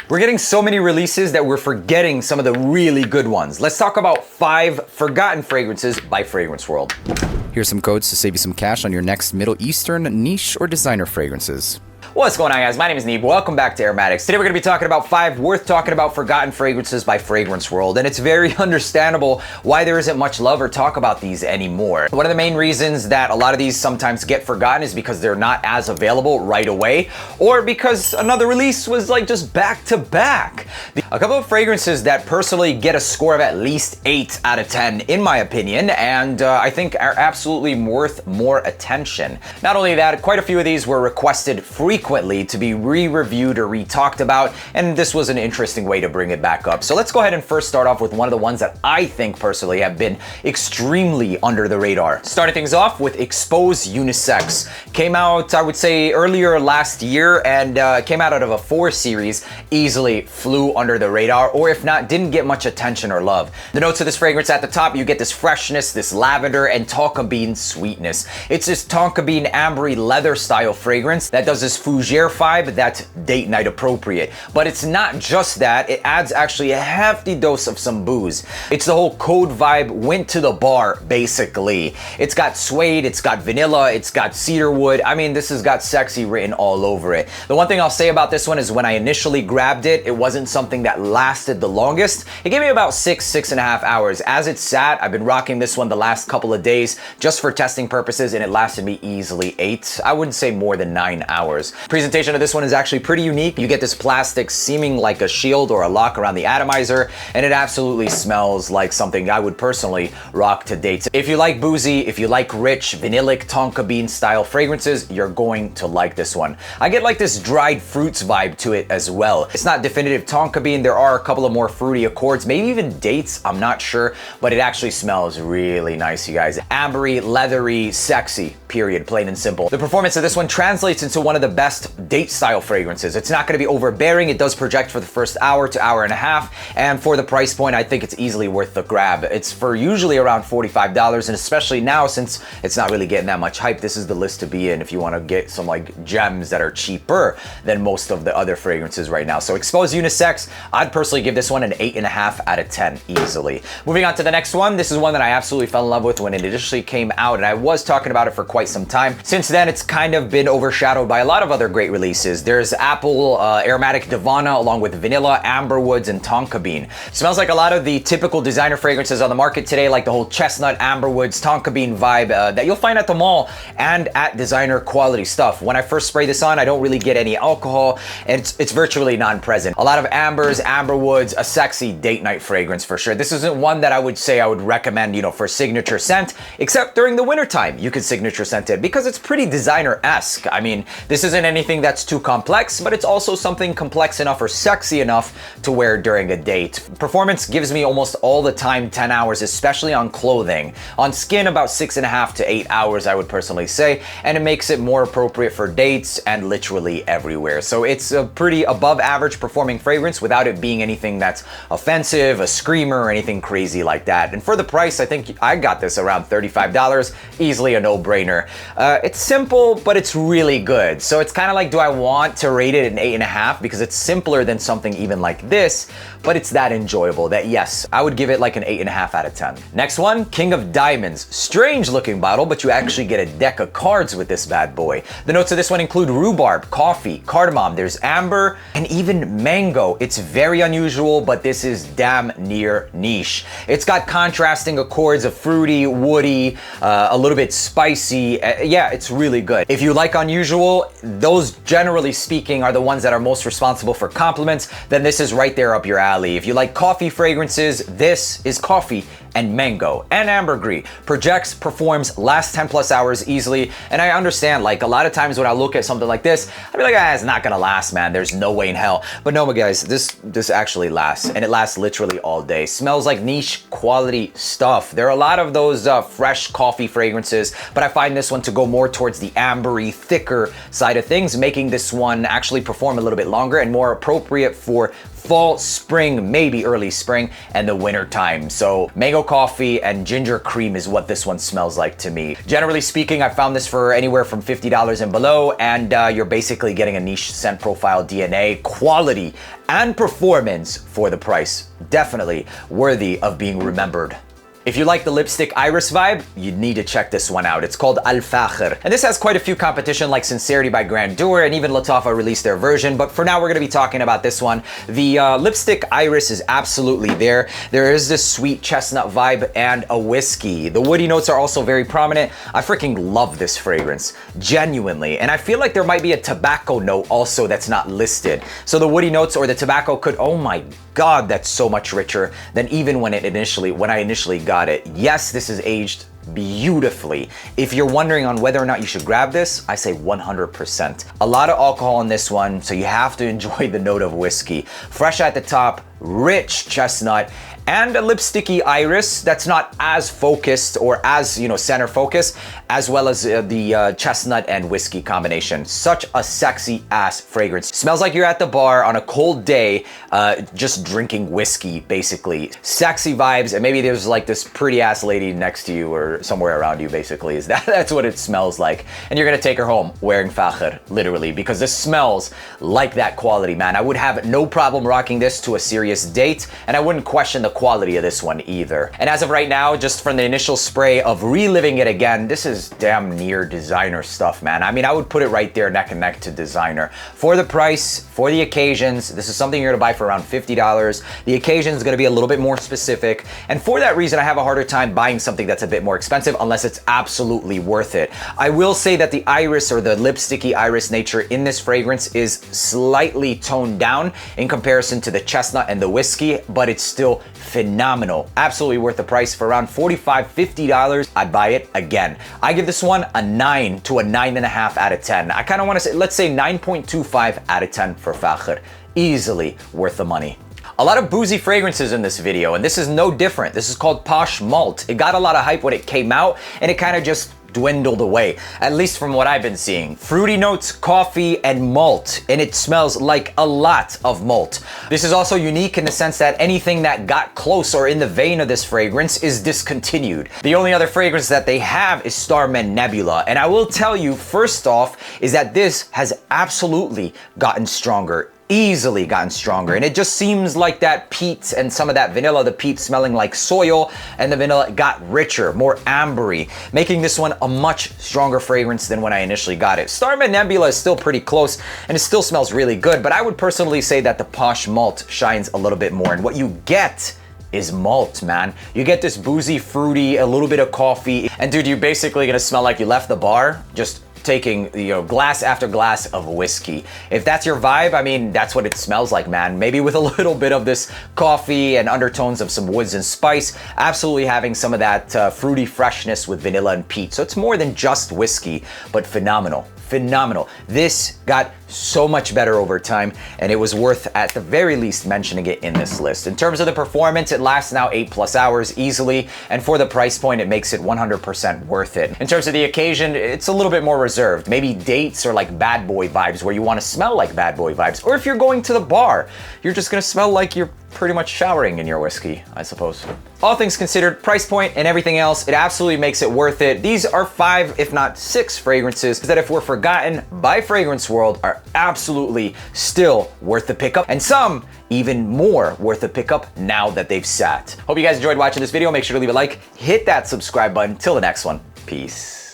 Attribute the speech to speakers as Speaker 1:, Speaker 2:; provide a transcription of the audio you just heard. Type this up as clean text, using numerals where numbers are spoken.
Speaker 1: We're getting so many releases that we're forgetting some of the really good ones. Let's talk about 5 forgotten fragrances by Fragrance World.
Speaker 2: Here's some codes to save you some cash on your next Middle Eastern, niche, or designer fragrances.
Speaker 1: What's going on, guys? My name is Neeb. Welcome back to AROMATIX. Today we're going to be talking about 5 worth talking about forgotten fragrances by Fragrance World, and it's very understandable why there isn't much love or talk about these anymore. One of the main reasons that a lot of these sometimes get forgotten is because they're not as available right away, or because another release was like just back to back. A couple of fragrances that personally get a score of at least 8 out of 10 in my opinion, and I think are absolutely worth more attention. Not only that, quite a few of these were requested frequently to be re-reviewed or re-talked about, and this was an interesting way to bring it back up. So let's go ahead and first start off with one of the ones that I think personally have been extremely under the radar. Starting things off with Expose Unisex. Came out, I would say, earlier last year, and came out of a 4 series, easily flew under the radar, or if not, didn't get much attention or love. The notes of this fragrance at the top, you get this freshness, this lavender, and tonka bean sweetness. It's this tonka bean ambery leather style fragrance that does this fougere vibe that's date night appropriate. But it's not just that, it adds actually a hefty dose of some booze. It's the whole code vibe went to the bar, basically. It's got suede, it's got vanilla, it's got cedar wood. I mean, this has got sexy written all over it. The one thing I'll say about this one is when I initially grabbed it, it wasn't something that lasted the longest. It gave me about 6.5 hours. As it sat, I've been rocking this one the last couple of days just for testing purposes, and it lasted me easily 8. I wouldn't say more than 9 hours. Presentation of this one is actually pretty unique. You get this plastic seeming like a shield or a lock around the atomizer, and it absolutely smells like something I would personally rock to dates. If you like boozy, if you like rich, vanillic, tonka bean style fragrances, you're going to like this one. I get like this dried fruits vibe to it as well. It's not definitive tonka bean. There are a couple of more fruity accords, maybe even dates, I'm not sure, but it actually smells really nice, you guys. Ambery, leathery, sexy, period, plain and simple. The performance of this one translates into one of the best date style fragrances. It's not going to be overbearing. It does project for the first hour to hour and a half, and for the price point, I think it's easily worth the grab. It's for usually around $45, and especially now since it's not really getting that much hype, this is the list to be in if you want to get some like gems that are cheaper than most of the other fragrances right now. So Expose Unisex, I'd personally give this one an 8.5 out of 10 easily. Moving on to the next one. This is one that I absolutely fell in love with when it initially came out, and I was talking about it for quite some time. Since then, it's kind of been overshadowed by a lot of other great releases. There's Apple Aromatic Divana along with vanilla, amber woods, and tonka bean. Smells like a lot of the typical designer fragrances on the market today, like the whole chestnut, amber woods, tonka bean vibe that you'll find at the mall and at designer quality stuff. When I first spray this on, I don't really get any alcohol, and it's virtually non-present. A lot of ambers, amber woods, a sexy date night fragrance for sure. This isn't one that I would say I would recommend, you know, for signature scent, except during the winter time you could signature scent it because it's pretty designer-esque. I mean, this isn't anything that's too complex, but it's also something complex enough or sexy enough to wear during a date. Performance gives me almost all the time 10 hours, especially on clothing. On skin, about 6.5 to 8 hours, I would personally say, and it makes it more appropriate for dates and literally everywhere. So it's a pretty above average performing fragrance without it being anything that's offensive, a screamer, or anything crazy like that. And for the price, I think I got this around $35, easily a no-brainer. It's simple, but it's really good. So it's kind of like, do I want to rate it an 8.5 because it's simpler than something even like this, but it's that enjoyable that yes, I would give it like an 8.5 out of 10. Next one, King of Diamonds. Strange looking bottle, but you actually get a deck of cards with this bad boy. The notes of this one include rhubarb, coffee, cardamom, there's amber, and even mango. It's very unusual, but this is damn near niche. It's got contrasting accords of fruity, woody, a little bit spicy. Yeah, it's really good. If you like unusual, those generally speaking are the ones that are most responsible for compliments, then this is right there up your alley. If you like coffee fragrances, this is coffee and mango and ambergris. Projects, performs, lasts 10 plus hours easily. And I understand, like a lot of times when I look at something like this, I'd be like, ah, it's not gonna last, man. There's no way in hell. But no, guys, this actually lasts, and it lasts literally all day. Smells like niche quality stuff. There are a lot of those fresh coffee fragrances, but I find this one to go more towards the ambery, thicker side of things, making this one actually perform a little bit longer and more appropriate for fall, spring, maybe early spring, and the winter time. So mango coffee and ginger cream is what this one smells like to me. Generally speaking, I found this for anywhere from $50 and below, and you're basically getting a niche scent profile, DNA, quality, and performance for the price. Definitely worthy of being remembered. If you like the lipstick iris vibe, you need to check this one out. It's called Fakhir. And this has quite a few competition like Sincerity by Grandeur, and even Lattafa released their version. But for now, we're gonna be talking about this one. The lipstick iris is absolutely there. There is this sweet chestnut vibe and a whiskey. The woody notes are also very prominent. I freaking love this fragrance, genuinely. And I feel like there might be a tobacco note also that's not listed. So the woody notes or the tobacco could, oh my God, that's so much richer than even when I initially got it. Yes, this is aged beautifully. If you're wondering on whether or not you should grab this, I say 100%. A lot of alcohol in this one, so you have to enjoy the note of whiskey. Fresh at the top, rich chestnut, and a lipsticky iris that's not as focused or as, you know, center focused, as well as the chestnut and whiskey combination. Such a sexy ass fragrance. Smells like you're at the bar on a cold day, just drinking whiskey, basically. Sexy vibes, and maybe there's like this pretty ass lady next to you or somewhere around you, basically. That's what it smells like. And you're gonna take her home wearing Fakhir, literally, because this smells like that quality, man. I would have no problem rocking this to a serious date, and I wouldn't question the quality of this one either. And as of right now, just from the initial spray of reliving it again, this is damn near designer stuff, man. I mean, I would put it right there neck and neck to designer. For the price, for the occasions, this is something you're gonna buy for around $50. The occasion is gonna be a little bit more specific, and for that reason, I have a harder time buying something that's a bit more expensive unless it's absolutely worth it. I will say that the iris or the lipsticky iris nature in this fragrance is slightly toned down in comparison to the chestnut and the whiskey, but it's still phenomenal. Absolutely worth the price. For around $45, $50, I'd buy it again. I give this one a 9 to a 9.5 out of 10. I kind of want to say, let's say 9.25 out of 10 for Fakhir. Easily worth the money. A lot of boozy fragrances in this video, and this is no different. This is called Posh Malt. It got a lot of hype when it came out, and it kind of just dwindled away, at least from what I've been seeing. Fruity notes, coffee, and malt, and it smells like a lot of malt. This is also unique in the sense that anything that got close or in the vein of this fragrance is discontinued. The only other fragrance that they have is Starman Nebula, and I will tell you, first off, is that this has absolutely gotten stronger. Easily gotten stronger, and it just seems like that peat and some of that vanilla, the peat smelling like soil, and the vanilla got richer, more ambery, making this one a much stronger fragrance than when I initially got it. Starman Nebula is still pretty close, and it still smells really good, but I would personally say that the Posh Malt shines a little bit more, and what you get is malt, man. You get this boozy, fruity, a little bit of coffee, and dude, you're basically gonna smell like you left the bar, just taking, you know, glass after glass of whiskey. If that's your vibe, I mean, that's what it smells like, man. Maybe with a little bit of this coffee and undertones of some woods and spice, absolutely having some of that fruity freshness with vanilla and peat. So it's more than just whiskey, but phenomenal. Phenomenal. This got so much better over time, and it was worth at the very least mentioning it in this list. In terms of the performance, it lasts now 8+ hours easily, and for the price point, it makes it 100% worth it. In terms of the occasion, it's a little bit more reserved. Maybe dates or like bad boy vibes where you want to smell like bad boy vibes, or if you're going to the bar, you're just gonna smell like you're pretty much showering in your whiskey, I suppose. All things considered, price point and everything else, it absolutely makes it worth it. These are 5, if not 6 fragrances that if we're forgotten by Fragrance World are absolutely still worth the pickup, and some even more worth the pickup now that they've sat. Hope you guys enjoyed watching this video. Make sure to leave a like, hit that subscribe button. Till the next one, peace.